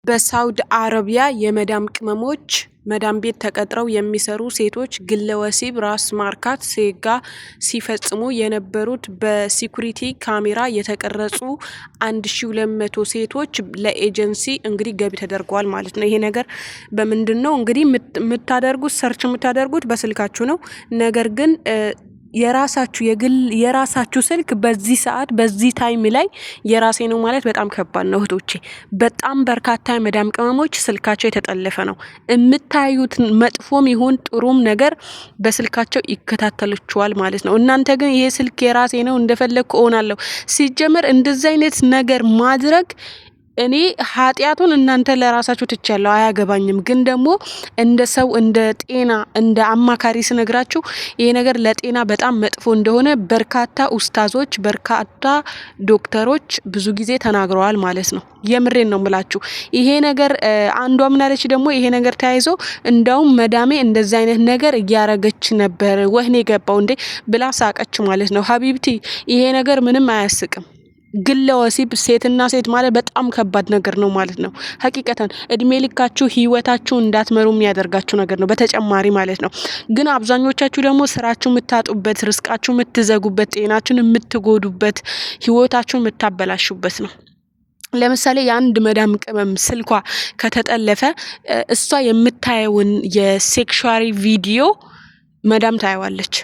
በሳውዲ አረቢያ የመዳም ቅመሞች መዳም ቤት ተቀጥረው የሚሰሩ ሴቶች ግለ ወሲብ ራስ ማርካት ሴጋ ሲፈጽሙ የነበሩት በሲኩሪቲ ካሜራ የተቀረጹ 1200 ሴቶች ለኤጀንሲ እንግዲህ ገቢ ተደርገዋል ማለት ነው። ይሄ ነገር በምንድነው እንግዲህ የምታደርጉት ሰርች የምታደርጉት በስልካችሁ ነው። ነገር ግን የራሳችሁ የግል የራሳችሁ ስልክ በዚህ ሰዓት በዚህ ታይም ላይ የራሴ ነው ማለት በጣም ከባድ ነው እህቶቼ። በጣም በርካታ የመዳም ቅመሞች ስልካቸው የተጠለፈ ነው። የምታዩት መጥፎም ይሁን ጥሩም ነገር በስልካቸው ይከታተሉችኋል ማለት ነው። እናንተ ግን ይሄ ስልክ የራሴ ነው እንደፈለኩ እሆናለሁ። ሲጀመር እንደዚህ አይነት ነገር ማድረግ እኔ ኃጢያቱን እናንተ ለራሳችሁ ትቻለሁ አያገባኝም። ግን ደግሞ እንደ ሰው እንደ ጤና እንደ አማካሪ ስነግራችሁ ይሄ ነገር ለጤና በጣም መጥፎ እንደሆነ በርካታ ኡስታዞች በርካታ ዶክተሮች ብዙ ጊዜ ተናግረዋል ማለት ነው። የምሬን ነው የምላችሁ። ይሄ ነገር አንዷ ምን አለች ደግሞ ይሄ ነገር ተያይዞ እንደውም መዳሜ እንደዚህ አይነት ነገር እያረገች ነበር ወህኔ ገባው እንዴ ብላ ሳቀች ማለት ነው። ሀቢብቲ ይሄ ነገር ምንም አያስቅም። ግለ ወሲብ ሴትና ሴት ማለት በጣም ከባድ ነገር ነው ማለት ነው። ሀቂቀተን እድሜ ልካችሁ ህይወታችሁ እንዳትመሩ የሚያደርጋችሁ ነገር ነው በተጨማሪ ማለት ነው። ግን አብዛኞቻችሁ ደግሞ ስራችሁ የምታጡበት ርስቃችሁ የምትዘጉበት ጤናችሁን የምትጎዱበት ህይወታችሁን የምታበላሹበት ነው። ለምሳሌ የአንድ መዳም ቅመም ስልኳ ከተጠለፈ እሷ የምታየውን የሴክሹዋሊ ቪዲዮ መዳም ታየዋለች።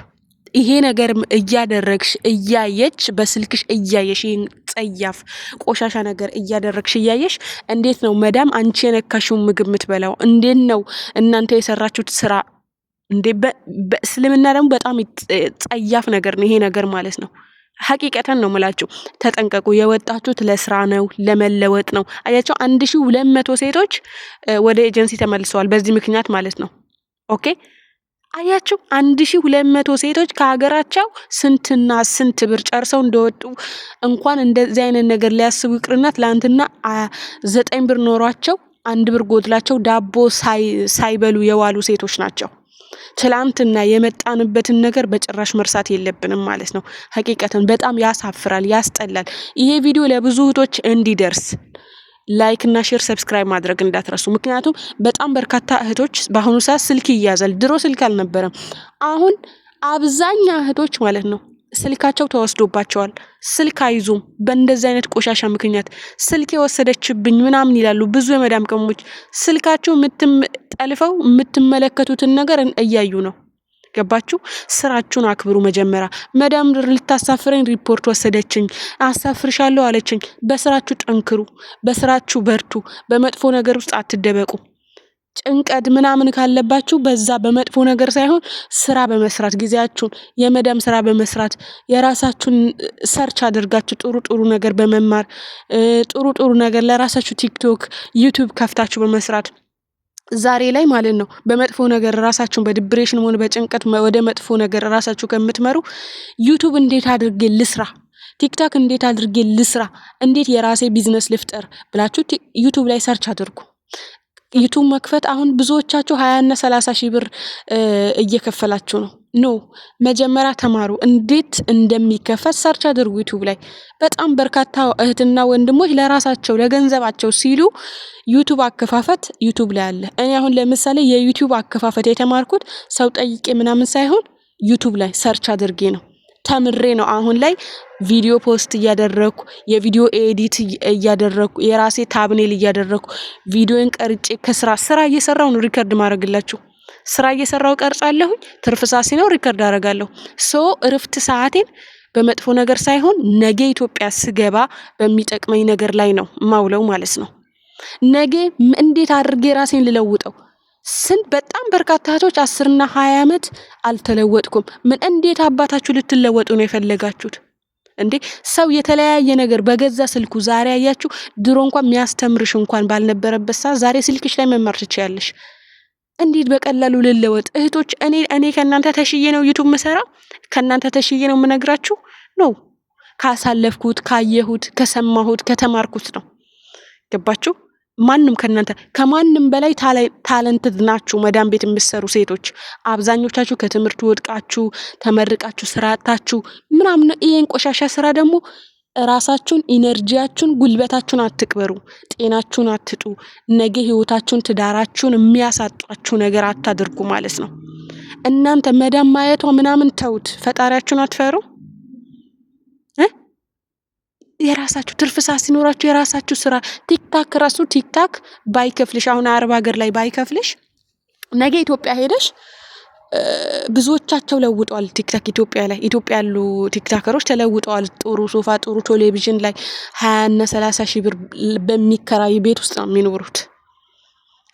ይሄ ነገር እያደረግሽ እያየች በስልክሽ እያየሽ ይሄን ጸያፍ ቆሻሻ ነገር እያደረግሽ እያየሽ እንዴት ነው መዳም አንቺ የነካሽው ምግብ የምትበላው? እንዴት ነው እናንተ የሰራችሁት ስራ? እንዴ በእስልምና ደግሞ በጣም ጸያፍ ነገር ነው ይሄ ነገር ማለት ነው። ሀቂቀተን ነው የምላችሁ። ተጠንቀቁ። የወጣችሁት ለስራ ነው ለመለወጥ ነው። አያቸው 1200 ሴቶች ወደ ኤጀንሲ ተመልሰዋል በዚህ ምክንያት ማለት ነው። ኦኬ አያችሁ 1200 ሴቶች ከሀገራቸው ስንትና ስንት ብር ጨርሰው እንደወጡ እንኳን እንደዚህ አይነት ነገር ሊያስቡ ይቅርና ትላንትና 9 ብር ኖሯቸው 1 ብር ጎድላቸው ዳቦ ሳይበሉ የዋሉ ሴቶች ናቸው። ትላንትና የመጣንበትን ነገር በጭራሽ መርሳት የለብንም ማለት ነው። ሀቂቀተን በጣም ያሳፍራል፣ ያስጠላል። ይሄ ቪዲዮ ለብዙ እህቶች እንዲደርስ ላይክ እና ሼር ሰብስክራይብ ማድረግ እንዳትረሱ። ምክንያቱም በጣም በርካታ እህቶች በአሁኑ ሰዓት ስልክ ይያዛል። ድሮ ስልክ አልነበረም። አሁን አብዛኛ እህቶች ማለት ነው ስልካቸው ተወስዶባቸዋል። ስልክ አይዙም በእንደዚህ አይነት ቆሻሻ ምክንያት ስልክ የወሰደችብኝ ምናምን ይላሉ ብዙ የመዳም ቅመሞች። ስልካቸው ጠልፈው የምትመለከቱትን ነገር እያዩ ነው። ገባችሁ? ስራችሁን አክብሩ። መጀመሪያ መዳም ልታሳፍረኝ ሪፖርት ወሰደችኝ አሳፍርሻለሁ አለችኝ። በስራችሁ ጠንክሩ፣ በስራችሁ በርቱ፣ በመጥፎ ነገር ውስጥ አትደበቁ። ጭንቀት ምናምን ካለባችሁ በዛ በመጥፎ ነገር ሳይሆን ስራ በመስራት ጊዜያችሁን የመዳም ስራ በመስራት የራሳችሁን ሰርች አድርጋችሁ ጥሩ ጥሩ ነገር በመማር ጥሩ ነገር ለራሳችሁ ቲክቶክ ዩቲዩብ ከፍታችሁ በመስራት ዛሬ ላይ ማለት ነው በመጥፎ ነገር ራሳችሁን በዲፕሬሽን ሆነ በጭንቀት ወደ መጥፎ ነገር ራሳችሁ ከምትመሩ ዩቲዩብ እንዴት አድርጌ ልስራ፣ ቲክቶክ እንዴት አድርጌ ልስራ፣ እንዴት የራሴ ቢዝነስ ልፍጠር ብላችሁ ዩቲዩብ ላይ ሰርች አድርጉ። ዩቲዩብ መክፈት አሁን ብዙዎቻችሁ 20 እና 30 ሺህ ብር እየከፈላችሁ ነው። ኖ መጀመሪያ ተማሩ። እንዴት እንደሚከፈት ሰርች አድርጉ ዩቲዩብ ላይ። በጣም በርካታ እህትና ወንድሞች ለራሳቸው ለገንዘባቸው ሲሉ ዩቲዩብ አከፋፈት ዩቲዩብ ላይ አለ። እኔ አሁን ለምሳሌ የዩቲዩብ አከፋፈት የተማርኩት ሰው ጠይቄ ምናምን ሳይሆን ዩቲዩብ ላይ ሰርች አድርጌ ነው ተምሬ ነው። አሁን ላይ ቪዲዮ ፖስት እያደረኩ የቪዲዮ ኤዲት እያደረኩ የራሴ ታብኔል እያደረኩ ቪዲዮን ቀርጬ ስራ እየሰራው ነው ሪከርድ ማድረግላችሁ። ስራ እየሰራው ቀርጻለሁ፣ ትርፍ ሰዓት ሲኖር ሪከርድ አደርጋለሁ። እረፍት ሰዓቴን በመጥፎ ነገር ሳይሆን ነገ ኢትዮጵያ ስገባ በሚጠቅመኝ ነገር ላይ ነው ማውለው ማለት ነው። ነገ እንዴት አድርጌ ራሴን ልለውጠው? በጣም በርካታ እህቶች 10 እና 20 አመት አልተለወጥኩም። ምን እንዴት አባታችሁ ልትለወጡ ነው የፈለጋችሁት እንዴ? ሰው የተለያየ ነገር በገዛ ስልኩ ዛሬ አያችሁ። ድሮ እንኳን የሚያስተምርሽ እንኳን ባልነበረበት ሰዓት ዛሬ ስልክሽ ላይ መማር ትችያለሽ። እንዴት በቀላሉ ልለወጥ? እህቶች እኔ ከናንተ ተሽዬ ነው ዩቲዩብ መሰራው፣ ከናንተ ተሽዬ ነው የምነግራችሁ ነው። ካሳለፍኩት፣ ካየሁት፣ ከሰማሁት፣ ከተማርኩት ነው። ገባችሁ? ማንም ከማንም በላይ ታለንትድ ናችሁ። መዳም ቤት የምትሰሩ ሴቶች አብዛኞቻችሁ ከትምህርት ወድቃችሁ ተመርቃችሁ ስራ አጣችሁ ምናምን ይሄን ቆሻሻ ስራ ደግሞ ራሳችሁን ኢነርጂያችሁን ጉልበታችሁን አትቅበሩ ጤናችሁን አትጡ ነገ ህይወታችሁን ትዳራችሁን የሚያሳጣችሁ ነገር አታድርጉ ማለት ነው እናንተ መዳም ማየቷ ምናምን ተውት ፈጣሪያችሁን አትፈሩ የራሳችሁ ትርፍ ሰዓት ሲኖራችሁ የራሳችሁ ስራ ቲክታክ ራሱ ቲክታክ ባይከፍልሽ አሁን አረብ ሀገር ላይ ባይከፍልሽ ነገ ኢትዮጵያ ሄደሽ ብዙዎቻቸው ለውጠዋል ቲክታክ ኢትዮጵያ ያሉ ቲክታከሮች ተለውጠዋል ጥሩ ሶፋ ጥሩ ቴሌቪዥን ላይ 20 እና 30 ሺህ ብር በሚከራይ ቤት ውስጥ ነው የሚኖሩት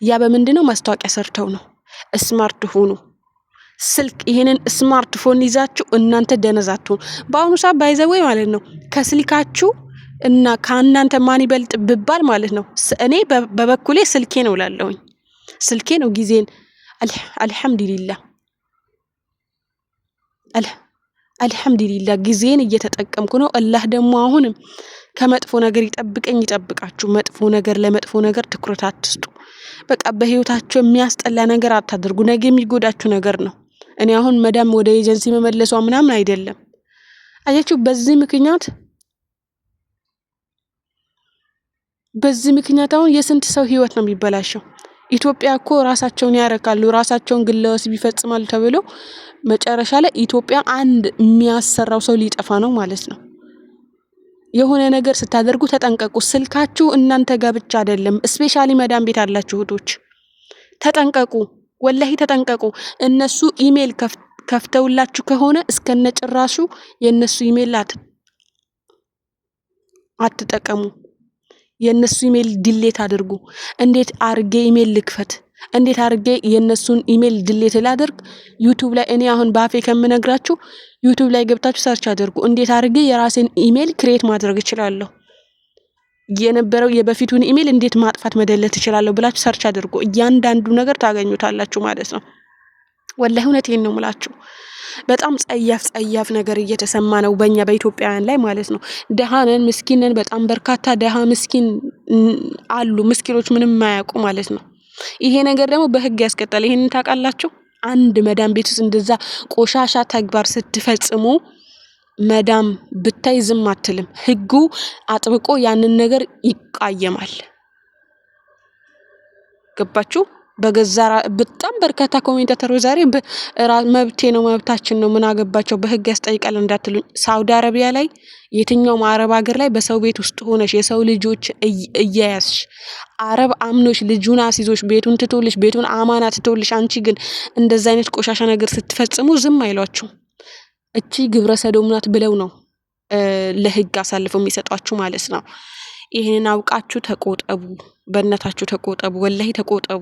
ያ በምንድነው ማስታወቂያ ሰርተው ነው ስማርት ሆኑ ስልክ ይሄንን ስማርትፎን ይዛችሁ እናንተ ደነዛቱ በአሁኑ ሰዓት ባይዘው ማለት ነው ከስልካችሁ እና ከአናንተ ማን ይበልጥ ብባል ማለት ነው እኔ በበኩሌ ስልኬ ነው ላለውኝ ስልኬ ነው ጊዜን አልহামዱሊላህ አልহামዱሊላህ ጊዜን እየተጠቀምኩ ነው አላህ ደግሞ አሁንም ከመጥፎ ነገር ይጠብቃችሁ መጥፎ ነገር ለመጥፎ ነገር ትኩረት አትስጡ በቃ በህይወታችሁ የሚያስጠላ ነገር አታድርጉ ነገ የሚጎዳችሁ ነገር ነው እኔ አሁን መዳም ወደ ኤጀንሲ መመለሷ ምናምን አይደለም አያችሁ በዚህ ምክንያት አሁን የስንት ሰው ህይወት ነው የሚበላሸው ኢትዮጵያ እኮ ራሳቸውን ያረካሉ ራሳቸውን ግለወስ ቢፈጽማል ተብሎ መጨረሻ ላይ ኢትዮጵያ አንድ የሚያሰራው ሰው ሊጠፋ ነው ማለት ነው የሆነ ነገር ስታደርጉ ተጠንቀቁ ስልካችሁ እናንተ ጋር ብቻ አይደለም ስፔሻሊ መዳም ቤት ያላችሁ እህቶች ተጠንቀቁ ወላሂ ተጠንቀቁ እነሱ ኢሜል ከፍተውላችሁ ከሆነ እስከነጭራሹ የነሱ ኢሜል አትጠቀሙ የነሱ ኢሜል ዲሌት አድርጉ እንዴት አርጌ ኢሜል ልክፈት እንዴት አርጌ የነሱን ኢሜል ዲሌት ላድርግ ዩቲዩብ ላይ እኔ አሁን ባፌ ከመነግራችሁ ዩቲዩብ ላይ ገብታችሁ ሰርች አድርጉ እንዴት አርጌ የራሴን ኢሜል ክሬት ማድረግ እችላለሁ የነበረው የበፊቱን ኢሜል እንዴት ማጥፋት መደለት እችላለሁ ብላችሁ ሰርች አድርጉ እያንዳንዱ ነገር ታገኙታላችሁ ማለት ነው ወላሂ እውነቴን ነው የምላችሁ በጣም ጸያፍ ነገር እየተሰማ ነው በእኛ በኢትዮጵያውያን ላይ ማለት ነው ደሃነን ምስኪነን በጣም በርካታ ደሃ ምስኪን አሉ ምስኪኖች ምንም ማያውቁ ማለት ነው ይሄ ነገር ደግሞ በህግ ያስቀጣል ይሄንን ታውቃላችሁ አንድ መዳም ቤት ውስጥ እንደዛ ቆሻሻ ተግባር ስትፈጽሙ መዳም ብታይ ዝም አትልም ህጉ አጥብቆ ያንን ነገር ይቃየማል ገባችሁ በገዛራ በጣም በርካታ ኮሜንታተሮች ዛሬ መብቴ ነው መብታችን ነው ምን አገባቸው በህግ ያስጠይቃል እንዳትሉኝ ሳውዲ አረቢያ ላይ የትኛው አረብ ሀገር ላይ በሰው ቤት ውስጥ ሆነሽ የሰው ልጆች እያያስሽ አረብ አምኖሽ ልጁን አስይዞሽ ቤቱን ትቶልሽ ቤቱን አማና ትቶልሽ አንቺ ግን እንደዛ አይነት ቆሻሻ ነገር ስትፈጽሙ ዝም አይሏችሁ እቺ ግብረ ሰዶም ናት ብለው ነው ለህግ አሳልፈው የሚሰጧችሁ ማለት ነው ይሄንን አውቃችሁ ተቆጠቡ በእናታችሁ ተቆጠቡ ወላሂ ተቆጠቡ